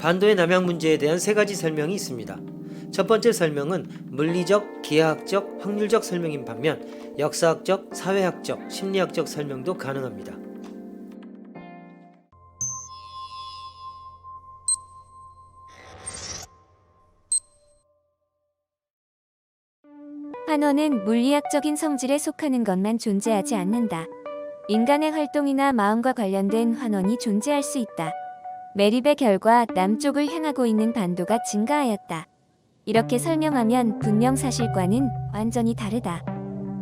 반도의 남양 문제에 대한 세 가지 설명이 있습니다. 첫 번째 설명은 물리적, 기하학적, 확률적 설명인 반면 역사학적, 사회학적, 심리학적 설명도 가능합니다. 환원은 물리학적인 성질에 속하는 것만 존재하지 않는다. 인간의 활동이나 마음과 관련된 환원이 존재할 수 있다. 매립의 결과 남쪽을 향하고 있는 반도가 증가하였다. 이렇게 설명하면 분명 사실과는 완전히 다르다.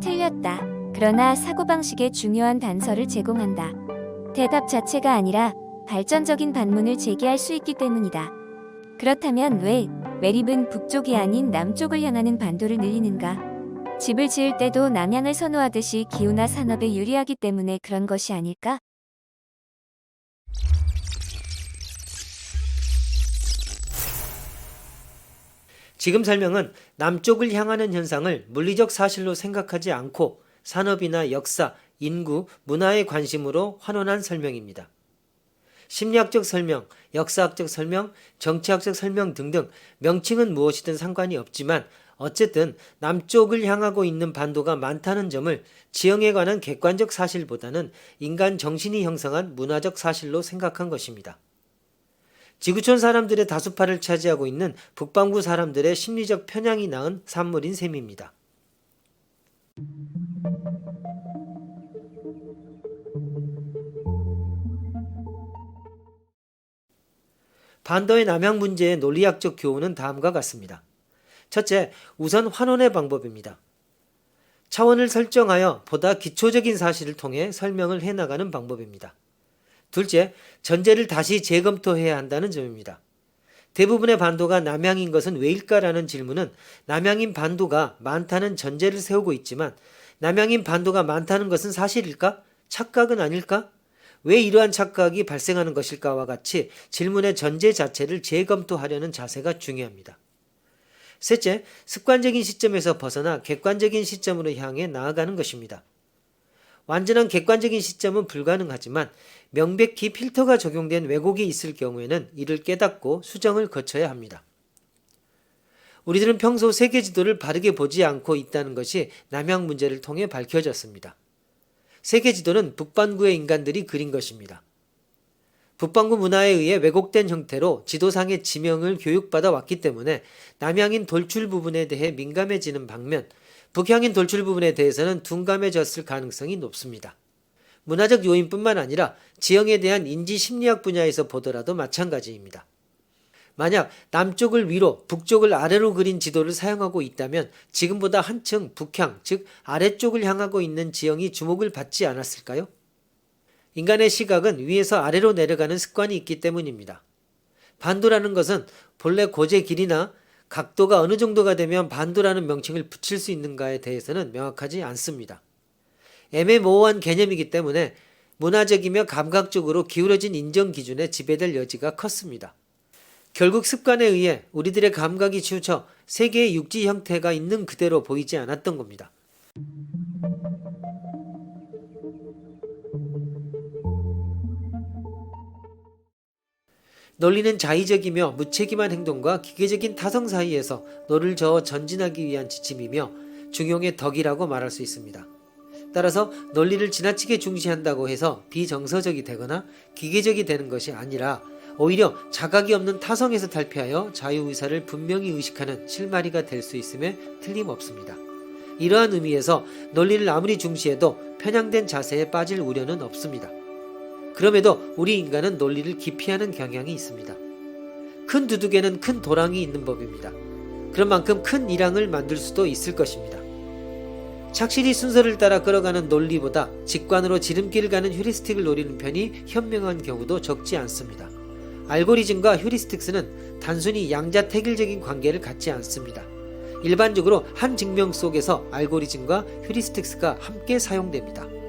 틀렸다. 그러나 사고방식의 중요한 단서를 제공한다. 대답 자체가 아니라 발전적인 반문을 제기할 수 있기 때문이다. 그렇다면 왜 매립은 북쪽이 아닌 남쪽을 향하는 반도를 늘리는가? 집을 지을 때도 남향을 선호하듯이 기후나 산업에 유리하기 때문에 그런 것이 아닐까? 지금 설명은 남쪽을 향하는 현상을 물리적 사실로 생각하지 않고 산업이나 역사, 인구, 문화의 관심으로 환원한 설명입니다. 심리학적 설명, 역사학적 설명, 정치학적 설명 등등 명칭은 무엇이든 상관이 없지만 어쨌든 남쪽을 향하고 있는 반도가 많다는 점을 지형에 관한 객관적 사실보다는 인간 정신이 형성한 문화적 사실로 생각한 것입니다. 지구촌 사람들의 다수파를 차지하고 있는 북반구 사람들의 심리적 편향이 낳은 산물인 셈입니다. 반도의 남양 문제의 논리학적 교훈은 다음과 같습니다. 첫째, 우선 환원의 방법입니다. 차원을 설정하여 보다 기초적인 사실을 통해 설명을 해나가는 방법입니다. 둘째, 전제를 다시 재검토해야 한다는 점입니다. 대부분의 반도가 남양인 것은 왜일까라는 질문은 남양인 반도가 많다는 전제를 세우고 있지만 남양인 반도가 많다는 것은 사실일까? 착각은 아닐까? 왜 이러한 착각이 발생하는 것일까와 같이 질문의 전제 자체를 재검토하려는 자세가 중요합니다. 셋째, 습관적인 시점에서 벗어나 객관적인 시점으로 향해 나아가는 것입니다. 완전한 객관적인 시점은 불가능하지만 명백히 필터가 적용된 왜곡이 있을 경우에는 이를 깨닫고 수정을 거쳐야 합니다. 우리들은 평소 세계 지도를 바르게 보지 않고 있다는 것이 남양 문제를 통해 밝혀졌습니다. 세계 지도는 북반구의 인간들이 그린 것입니다. 북반구 문화에 의해 왜곡된 형태로 지도상의 지명을 교육받아 왔기 때문에 남향인 돌출 부분에 대해 민감해지는 반면 북향인 돌출 부분에 대해서는 둔감해졌을 가능성이 높습니다. 문화적 요인뿐만 아니라 지형에 대한 인지 심리학 분야에서 보더라도 마찬가지입니다. 만약 남쪽을 위로, 북쪽을 아래로 그린 지도를 사용하고 있다면 지금보다 한층 북향, 즉 아래쪽을 향하고 있는 지형이 주목을 받지 않았을까요? 인간의 시각은 위에서 아래로 내려가는 습관이 있기 때문입니다. 반도라는 것은 본래 고제 길이나 각도가 어느 정도가 되면 반도라는 명칭을 붙일 수 있는가에 대해서는 명확하지 않습니다. 애매모호한 개념이기 때문에 문화적이며 감각적으로 기울어진 인정 기준에 지배될 여지가 컸습니다. 결국 습관에 의해 우리들의 감각이 치우쳐 세계의 육지 형태가 있는 그대로 보이지 않았던 겁니다. 논리는 자의적이며 무책임한 행동과 기계적인 타성 사이에서 너를 저어 전진하기 위한 지침이며 중용의 덕이라고 말할 수 있습니다. 따라서 논리를 지나치게 중시한다고 해서 비정서적이 되거나 기계적이 되는 것이 아니라 오히려 자각이 없는 타성에서 탈피하여 자유의사를 분명히 의식하는 실마리가 될 수 있음에 틀림없습니다. 이러한 의미에서 논리를 아무리 중시해도 편향된 자세에 빠질 우려는 없습니다. 그럼에도 우리 인간은 논리를 기피하는 경향이 있습니다. 큰 두둑에는 큰 도랑이 있는 법입니다. 그런 만큼 큰 이랑을 만들 수도 있을 것입니다. 착실히 순서를 따라 끌어가는 논리보다 직관으로 지름길을 가는 휴리스틱을 노리는 편이 현명한 경우도 적지 않습니다. 알고리즘과 휴리스틱스는 단순히 양자택일적인 관계를 갖지 않습니다. 일반적으로 한 증명 속에서 알고리즘과 휴리스틱스가 함께 사용됩니다.